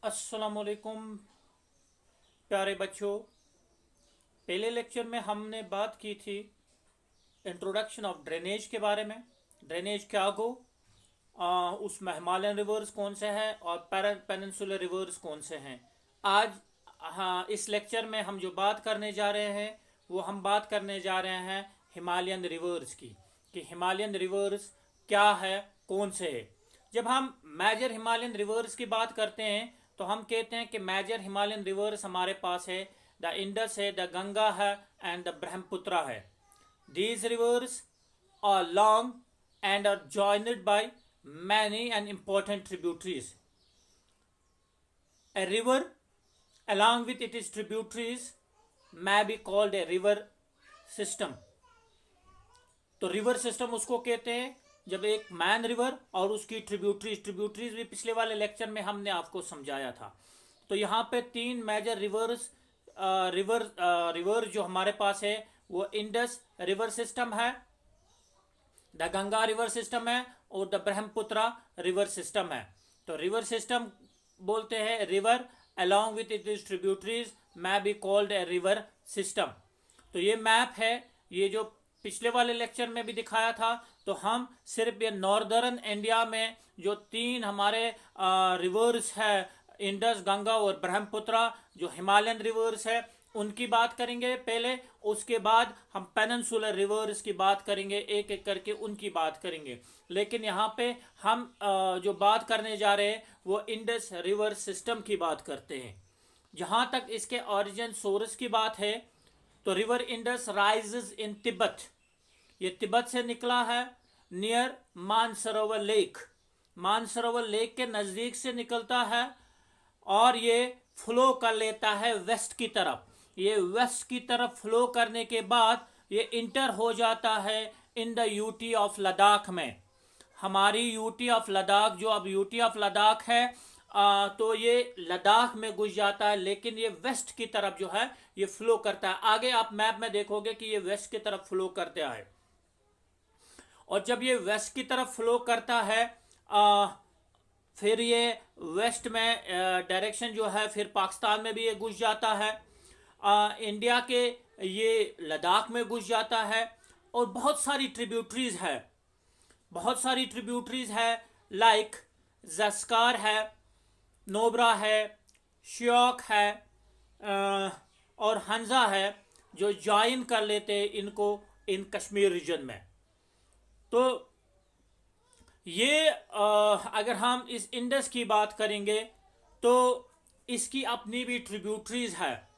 अस्सलामुअलैकुम प्यारे बच्चों। पहले लेक्चर में हमने बात की थी इंट्रोडक्शन ऑफ ड्रेनेज के बारे में। ड्रेनेज क्या गो, उसमें हिमालयन रिवर्स कौन से हैं और पेनिनसुलर रिवर्स कौन से हैं। आज हाँ, इस लेक्चर में हम जो बात करने जा रहे हैं वो हम बात करने जा रहे हैं हिमालयन रिवर्स की, कि हिमालयन रिवर्स क्या है, कौन से है। जब हम मेजर हिमालयन रिवर्स की बात करते हैं तो हम कहते हैं कि मेजर हिमालयन रिवर्स हमारे पास है द इंडस है, द गंगा है एंड द ब्रह्मपुत्रा है। These rivers are long and are joined by many and important tributaries. A river, along with its tributaries, may be called a river system. तो river system उसको कहते हैं जब एक man river और उसकी ट्रिब्यूटरीज भी पिछले वाले लेक्चर में हमने आपको समझाया था। तो यहाँ पे तीन मेजर रिवर जो हमारे पास है वो इंडस रिवर सिस्टम है, द गंगा रिवर सिस्टम है और द ब्रह्मपुत्रा रिवर सिस्टम है। तो रिवर सिस्टम बोलते हैं river along with its tributaries may be called a river system. तो ये मैप है, ये जो पिछले वाले लेक्चर में भी दिखाया था। तो हम सिर्फ ये नॉर्दर्न इंडिया में जो तीन हमारे रिवर्स है इंडस, गंगा और ब्रह्मपुत्रा, जो हिमालयन रिवर्स है उनकी बात करेंगे पहले। उसके बाद हम पेनिनसुलर रिवर्स की बात करेंगे, एक एक करके उनकी बात करेंगे। लेकिन यहाँ पे हम जो बात करने जा रहे हैं वो इंडस रिवर सिस्टम की बात करते हैं। जहाँ तक इसके ओरिजिन सोर्स की बात है तो river Indus rises in Tibet, ये तिब्बत से निकला है, near Mansarovar lake. Mansarovar lake के नज़दीक से निकलता है और ये फ्लो कर लेता है वेस्ट की तरफ। ये वेस्ट की तरफ फ्लो करने के बाद ये इंटर हो जाता है in the UT of Ladakh में। हमारी यूटी ऑफ लद्दाख, जो अब यूटी ऑफ लद्दाख है, तो ये लद्दाख में घुस जाता है, लेकिन ये वेस्ट की तरफ जो है ये फ्लो करता है। आगे आप मैप में देखोगे कि ये वेस्ट की तरफ फ्लो करता है। और जब ये वेस्ट की तरफ फ्लो करता है फिर ये वेस्ट में डायरेक्शन जो है फिर पाकिस्तान में भी ये घुस जाता है, इंडिया के ये लद्दाख में घुस जाता है। और बहुत सारी ट्रिब्यूटरीज है लाइक जस्कार है, नोब्रा है, श्योक है और हंजा है, जो ज्वाइन कर लेते हैं इनको इन कश्मीर रीजन में। तो ये अगर हम इस इंडस की बात करेंगे तो इसकी अपनी भी ट्रिब्यूटरीज है।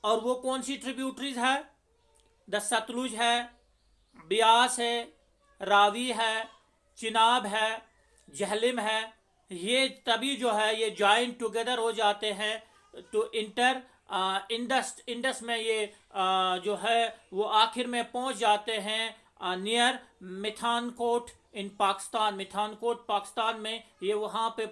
और वो कौन सी ट्रिब्यूटरीज है? द सतलुज है, ब्यास है, रावी है, चिनाब है, जहलिम है। ये तभी जो है ये जॉइंट टुगेदर हो जाते हैं टू इंटर इंडस में। ये जो है वो आखिर में पहुंच जाते हैं नियर मिठानकोट इन पाकिस्तान। मिठानकोट पाकिस्तान में ये वहाँ पे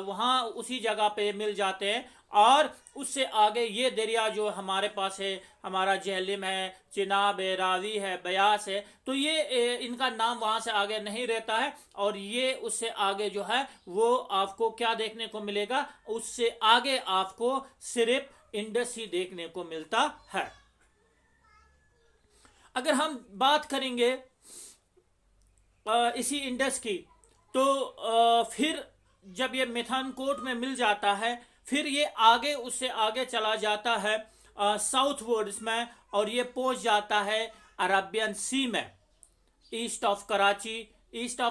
वहाँ उसी जगह पे मिल जाते हैं। और उससे आगे ये दरिया जो हमारे पास है, हमारा जहलिम है, चिनाब है, रावी है, ब्यास है, तो ये इनका नाम वहाँ से आगे नहीं रहता है। और ये उससे आगे जो है वो आपको क्या देखने को मिलेगा, उससे आगे आपको सिर्फ इंडस ही देखने को मिलता है। अगर हम बात करेंगे इसी इंडस की तो फिर जब ये मिठानकोट में मिल जाता है फिर ये आगे उससे आगे चला जाता है साउथ वर्ड्स में और ये पहुंच जाता है अरबियन सी में, ईस्ट ऑफ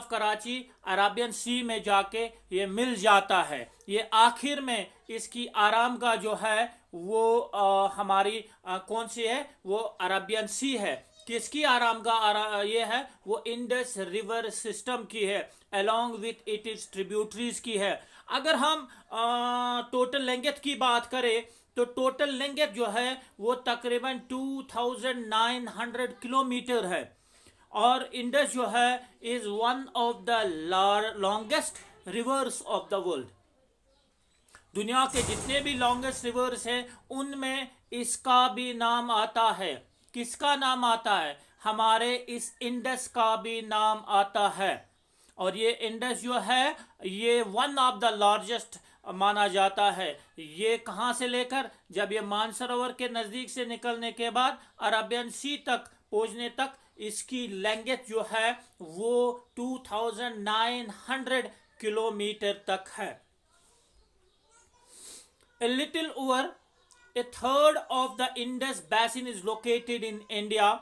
कराची अरबियन सी में जाके ये मिल जाता है। ये आखिर में इसकी आरामगाह जो है वो हमारी कौन सी है? वो अरबियन सी है। किसकी आरामगाह ये है? वो इंडस रिवर सिस्टम की है, अलोंग विथ इट्स ट्रिब्यूटरीज की है। अगर हम टोटल लेंथ की बात करें तो टोटल लेंथ जो है वो तकरीबन 2900 किलोमीटर है। और इंडस जो है is one of the longest reverse of the world. दुनिया के जितने भी लॉन्गेस्ट रिवर्स हैं उनमें इसका भी नाम आता है। किसका नाम आता है? हमारे इस इंडस का भी नाम आता है। और ये इंडस जो है ये वन ऑफ द लार्जेस्ट माना जाता है। ये कहाँ से लेकर, जब ये मानसरोवर के नज़दीक से निकलने के बाद अरबियन सी तक पहुँचने तक इसकी लेंथ जो है वो 2900 किलोमीटर तक है। A little over a third of the Indus basin is located in India,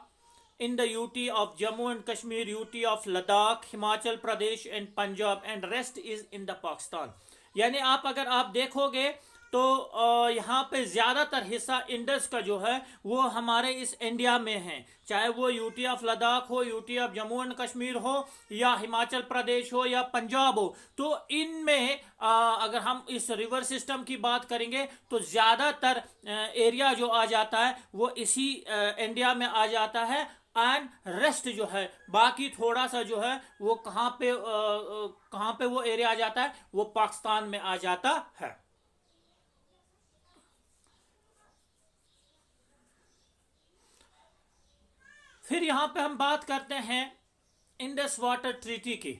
in the UT of Jammu and Kashmir, UT of Ladakh, Himachal Pradesh and Punjab, and rest is in the Pakistan। यानी अगर आप देखोगे तो यहाँ पे ज़्यादातर हिस्सा Indus का जो है वो हमारे इस इंडिया में है, चाहे वो यूटी ऑफ लद्दाख हो, UT of Jammu and Kashmir हो, या हिमाचल प्रदेश हो, या पंजाब हो। तो इनमें अगर हम इस रिवर सिस्टम की बात करेंगे तो ज़्यादातर एरिया जो आ जाता है वो इसी इंडिया में आ जाता है, एंड रेस्ट जो है बाकी थोड़ा सा जो है वो कहाँ पे वो एरिया आ जाता है, वो पाकिस्तान में आ जाता है। फिर यहां पे हम बात करते हैं इंडस वाटर ट्रीटी की।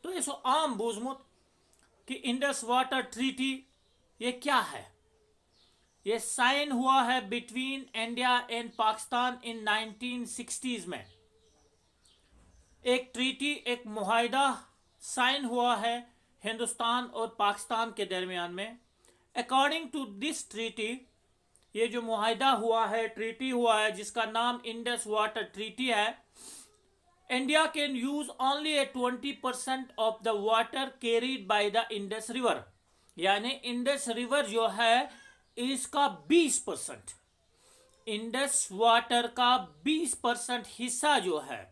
तो ये आम बूझमुत कि इंडस वाटर ट्रीटी ये क्या है। ये साइन हुआ है between India and Pakistan in 1960s में। एक ट्रीटी, एक मुआहदा साइन हुआ है हिंदुस्तान और पाकिस्तान के दरमियान में। अकॉर्डिंग टू दिस ट्रीटी, ये जो मुआहदा हुआ है, ट्रीटी हुआ है जिसका नाम इंडस वाटर ट्रीटी है, India can use only A 20% of the water carried by the Indus river. यानी इंडस रिवर जो है इसका 20%, इंडस वाटर का 20% हिस्सा जो है,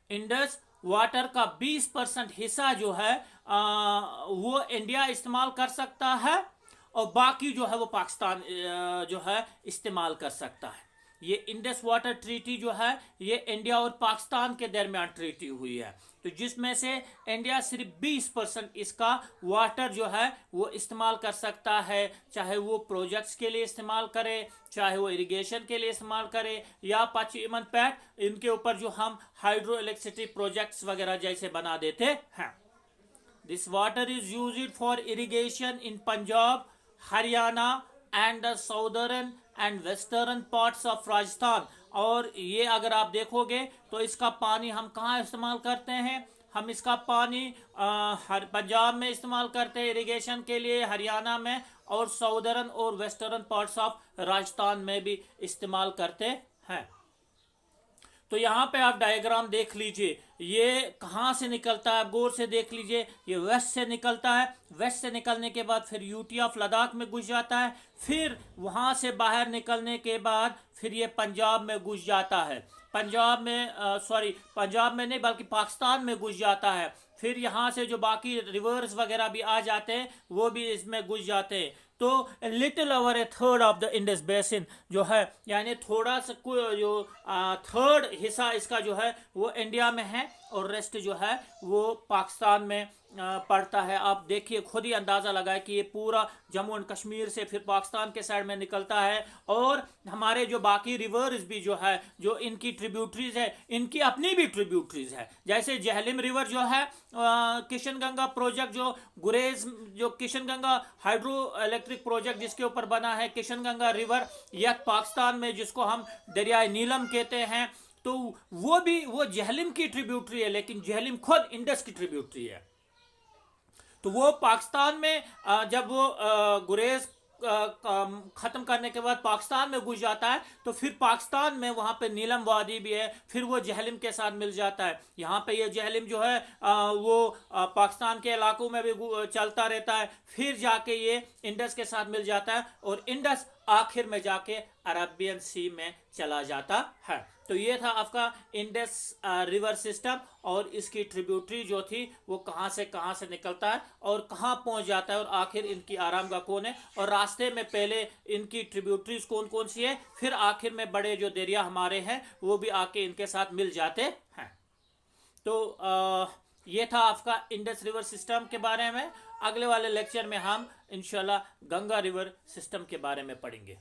इंडस वाटर का 20% हिस्सा जो है वो इंडिया इस्तेमाल कर सकता है, और बाकी जो है वो पाकिस्तान जो है इस्तेमाल कर सकता है। ये इंडस वाटर ट्रीटी जो है ये इंडिया और पाकिस्तान के दरमियान ट्रीटी हुई है, तो जिसमें से इंडिया सिर्फ 20% इसका वाटर जो है वो इस्तेमाल कर सकता है, चाहे वो प्रोजेक्ट्स के लिए इस्तेमाल करे, चाहे वो इरिगेशन के लिए इस्तेमाल करे, या पश्चिमन पैट इनके ऊपर जो हम हाइड्रो इलेक्ट्रिसिटी प्रोजेक्ट्स वगैरह जैसे बना देते हैं। This water is used for irrigation in Punjab, Haryana and the southern and western parts of Rajasthan. और ये अगर आप देखोगे तो इसका पानी हम कहाँ इस्तेमाल करते हैं, हम इसका पानी हर पंजाब में इस्तेमाल करते हैं इरिगेशन के लिए, हरियाणा में, और साउदर्न और वेस्टर्न पार्ट्स ऑफ राजस्थान में भी इस्तेमाल करते हैं। तो यहाँ पे आप डायग्राम देख लीजिए, ये कहाँ से निकलता है, आप गौर से देख लीजिए। ये वेस्ट से निकलता है, वेस्ट से निकलने के बाद फिर यूटी ऑफ लद्दाख में घुस जाता है, फिर वहाँ से बाहर निकलने के बाद फिर ये पंजाब में घुस जाता है, पंजाब में नहीं बल्कि पाकिस्तान में घुस जाता है। फिर यहाँ से जो बाकी रिवर्स वगैरह भी आ जाते हैं वो भी इसमें घुस जाते हैं। तो little over A third of the Indus basin जो है, यानी थोड़ा सा जो थर्ड हिस्सा इसका जो है वो इंडिया में है, और रेस्ट जो है वो पाकिस्तान में पड़ता है। आप देखिए, खुद ही अंदाज़ा लगाए कि ये पूरा जम्मू एंड कश्मीर से फिर पाकिस्तान के साइड में निकलता है, और हमारे जो बाकी रिवर्स भी जो है, जो इनकी ट्रिब्यूटरीज है, इनकी अपनी भी ट्रिब्यूटरीज है। जैसे जहलिम रिवर जो है, किशन गंगा प्रोजेक्ट जो गुरेज, जो Kishan Ganga hydro electric project जिसके ऊपर बना है, किशन गंगा रिवर या पाकिस्तान में जिसको हम दरियाए नीलम कहते हैं, तो वो जहलिम की ट्रिब्यूटरी है, लेकिन जहलिम खुद इंडस की ट्रिब्यूटरी है। तो वो पाकिस्तान में जब वो गुरेज खत्म करने के बाद पाकिस्तान में घुस जाता है, तो फिर पाकिस्तान में वहाँ पे नीलम वादी भी है, फिर वो जहलिम के साथ मिल जाता है। यहाँ पे ये जहलिम जो है वो पाकिस्तान के इलाकों में भी चलता रहता है, फिर जाके ये इंडस के साथ मिल जाता है, और इंडस आखिर में जाके अरबियन सी में चला जाता है। तो ये था आपका इंडस रिवर सिस्टम, और इसकी ट्रिब्यूटरी जो थी वो कहाँ से निकलता है और कहाँ पहुँच जाता है, और आखिर इनकी आरामगाह कौन है, और रास्ते में पहले इनकी ट्रिब्यूटरीज कौन कौन सी है, फिर आखिर में बड़े जो दरिया हमारे हैं वो भी आके इनके साथ मिल जाते हैं। तो ये था आपका इंडस रिवर सिस्टम के बारे में। अगले वाले लेक्चर में हम इंशाल्लाह गंगा रिवर सिस्टम के बारे में पढ़ेंगे।